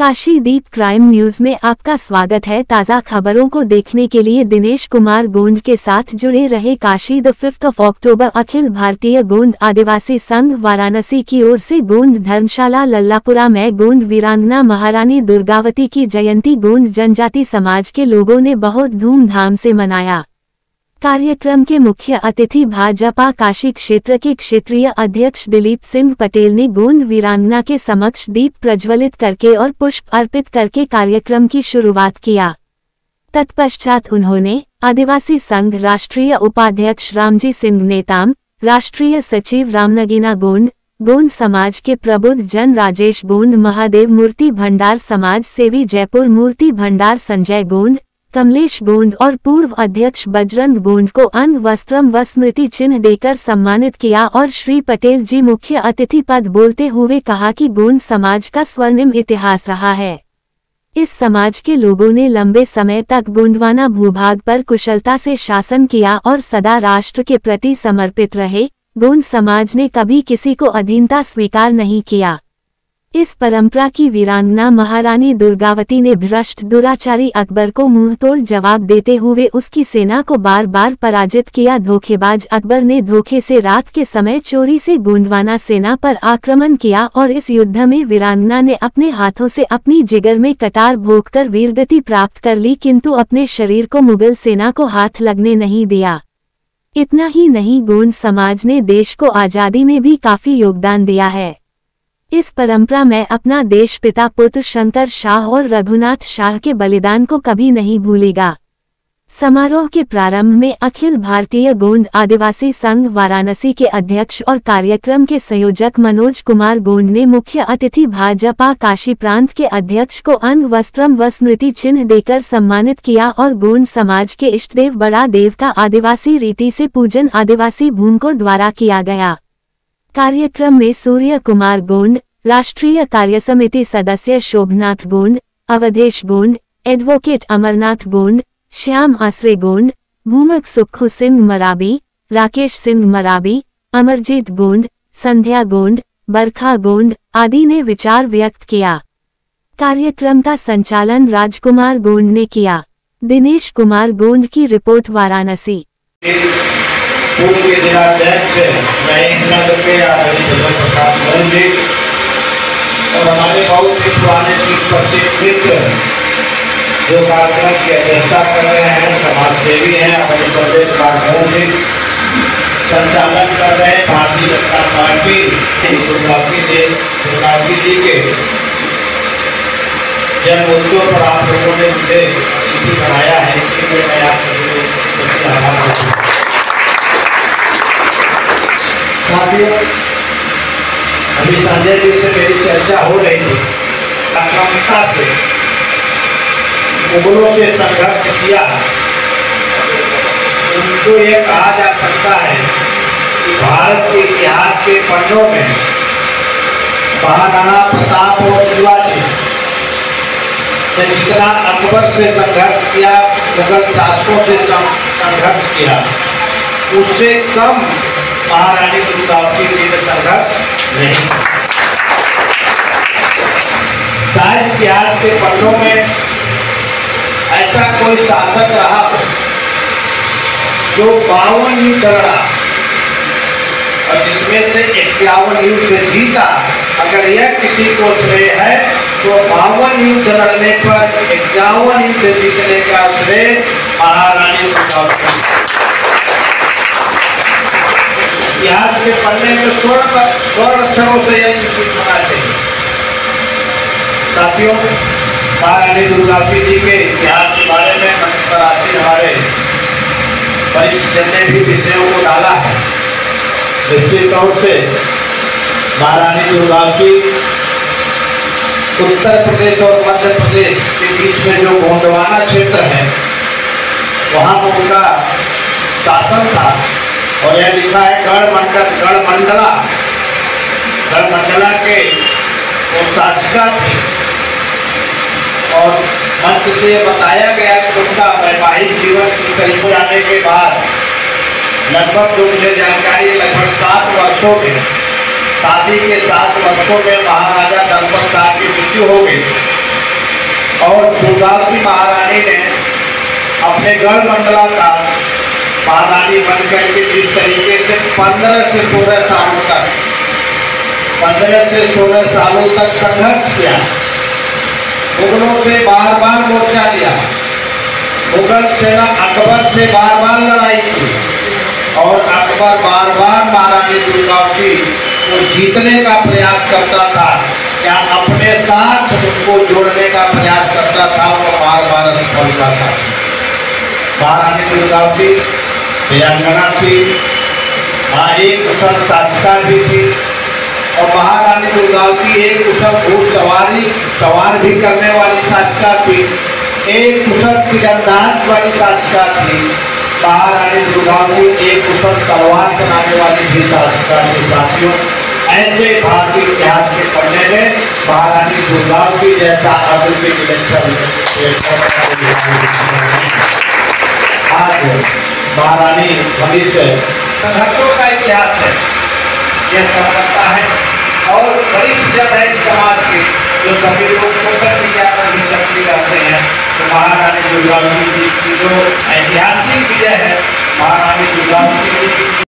काशीदीप crime news में आपका स्वागत है। ताज़ा खबरों को देखने के लिए दिनेश कुमार गोंड के साथ जुड़े रहे। काशी द 5 अक्टूबर अखिल भारतीय गोंड आदिवासी संघ वाराणसी की ओर से गोंड धर्मशाला लल्लापुरा में गोंड वीरांगना महारानी दुर्गावती की जयंती गोंड जनजाति समाज के लोगों ने बहुत धूमधाम से मनाया। कार्यक्रम के मुख्य अतिथि भाजपा काशी क्षेत्र के क्षेत्रीय अध्यक्ष दिलीप सिंह पटेल ने गोंड वीरांगना के समक्ष दीप प्रज्वलित करके और पुष्प अर्पित करके कार्यक्रम की शुरुआत किया। तत्पश्चात उन्होंने आदिवासी संघ राष्ट्रीय उपाध्यक्ष रामजी सिंह नेताम, राष्ट्रीय सचिव रामनगीना गोंड, गोंड समाज के प्रबुद्ध जन राजेश गोंड, महादेव मूर्ति भंडार समाज सेवी जयपुर मूर्ति भंडार संजय गोंड, कमलेश गोंड और पूर्व अध्यक्ष बजरंग गोंड को अन्न वस्त्रम व स्मृति चिन्ह देकर सम्मानित किया। और श्री पटेल जी मुख्य अतिथि पद बोलते हुए कहा कि गोंड समाज का स्वर्णिम इतिहास रहा है। इस समाज के लोगों ने लंबे समय तक गोंडवाना भूभाग पर कुशलता से शासन किया और सदा राष्ट्र के प्रति समर्पित रहे। गोंड समाज ने कभी किसी को अधीनता स्वीकार नहीं किया। इस परंपरा की वीरांगना महारानी दुर्गावती ने भ्रष्ट दुराचारी अकबर को मुंहतोड़ जवाब देते हुए उसकी सेना को बार बार पराजित किया। धोखेबाज अकबर ने धोखे से रात के समय चोरी से गोंडवाना सेना पर आक्रमण किया और इस युद्ध में वीरांगना ने अपने हाथों से अपनी जिगर में कटार भोंककर वीरगति प्राप्त कर ली, किंतु अपने शरीर को मुगल सेना को हाथ लगने नहीं दिया। इतना ही नहीं, गोंड समाज ने देश को आजादी में भी काफी योगदान दिया है। इस परंपरा में अपना देश पिता पुत्र शंकर शाह और रघुनाथ शाह के बलिदान को कभी नहीं भूलेगा। समारोह के प्रारंभ में अखिल भारतीय गोंड आदिवासी संघ वाराणसी के अध्यक्ष और कार्यक्रम के संयोजक मनोज कुमार गोंड ने मुख्य अतिथि भाजपा काशी प्रांत के अध्यक्ष को अन्न वस्त्रम व स्मृति चिन्ह देकर सम्मानित किया और गोंड समाज के इष्टदेव बड़ा देव का आदिवासी रीति से पूजन आदिवासी भूमकों द्वारा किया गया। कार्यक्रम में सूर्य कुमार गोंड, राष्ट्रीय कार्यसमिति सदस्य शोभनाथ गोंड, अवधेश गोंड, एडवोकेट अमरनाथ गोंड, श्याम आसरे गोंड, भूमक सुक्खू सिंह मराबी, राकेश सिंह मराबी, अमरजीत गोंड, संध्या गोंड, बरखा गोंड आदि ने विचार व्यक्त किया। कार्यक्रम का संचालन राजकुमार गोंड ने किया। दिनेश कुमार गोंड की रिपोर्ट, वाराणसी। पूर्व के जिलाध्यक्ष और हमारे बहुत ही पुराने मित्र जो कार्यक्रम की अध्यक्षता कर रहे हैं, समाज सेवी हैं, हमारे प्रदेश जी संचालन कर रहे हैं भारतीय जनता पार्टी दुर्गावती जी के जन्मोत्सव पर आप लोगों ने मुझे अतिथि बनाया है, इसलिए मैं आप सभी आभार करता हूँ। साथियों, अभी संजय जी से मेरी चर्चा हो रही थी। आक्रामकता से मुगलों से संघर्ष किया, उनको ये कहा जा सकता है कि भारत के इतिहास के पन्नों में महाराणा प्रताप और शिवाजी ने जितना अकबर से संघर्ष किया, मुगल शासकों से संघर्ष किया, उससे कम महारानी दुर्गावती जी ने संघर्ष नहीं। शायद इतिहास के पन्नों में ऐसा कोई शासक रहा जो 52 युद्ध लड़ा और जिसमें से 51 युद्ध जीता। अगर यह किसी को श्रेय है तो 52 युद्ध लड़ने पर 51 युद्ध जीतने का श्रेय महारानी दुर्गावती। इतिहास के पन्ने में स्वर्ण अक्षरों से यह होना चाहिए। साथियों, महारानी दुर्गावती जी के इतिहास के बारे में मंत्रासी हमारे वरिष्ठ जन ने भी विषयों को डाला है। निश्चित तौर से महारानी दुर्गावती उत्तर प्रदेश और मध्य प्रदेश के बीच में जो गोंडवाना क्षेत्र है, वहाँ उनका शासन था। और यह लिखा है गढ़मंडला के वो शासिका थी। और मंच से बताया गया कि उनका वैवाहिक जीवन करीब हो जाने के बाद लगभग जो मुझे जानकारी है, लगभग 7 वर्षों में, शादी के 7 वर्षों में महाराजा दलपत शाह की मृत्यु हो गई। और दुर्गावती महारानी ने अपने गढ़ मंडला का महारानी बनकर के जिस तरीके से 15 से 16 सालों तक 15 से 16 सालों तक संघर्ष किया, मुगलों से बार बार मोर्चा लिया, मुगल सेना अकबर से बार बार लड़ाई की और अकबर बार बार महारानी दुर्गावती को जीतने का प्रयास करता था या अपने साथ उनको जोड़ने का प्रयास करता था, वो बार बार असफलता था। महारानी दुर्गावती वीरांगना थी, एक कुशल शासिका भी थी और महारानी दुर्गावती एक कुशल सवार भी करने वाली शासिका थी, एक कुशल तीरंदाज वाली शासिका थी। महारानी दुर्गावती एक कुशल तलवार चलाने वाली भी शासिका थी। साथियों, ऐसे भारतीय इतिहास के पढ़ने में महारानी दुर्गावती जैसा अद्वितीय विलक्षण आज महारानी भविष्य संघर्षों का इतिहास है, यह समझता है और बड़ी जब है समाज की जो सभी लोग सोशल मीडिया पर भी सक्रिय रहते हैं, तो महारानी दुर्गावती जी की जो ऐतिहासिक विजय है, महारानी दुर्गावती जी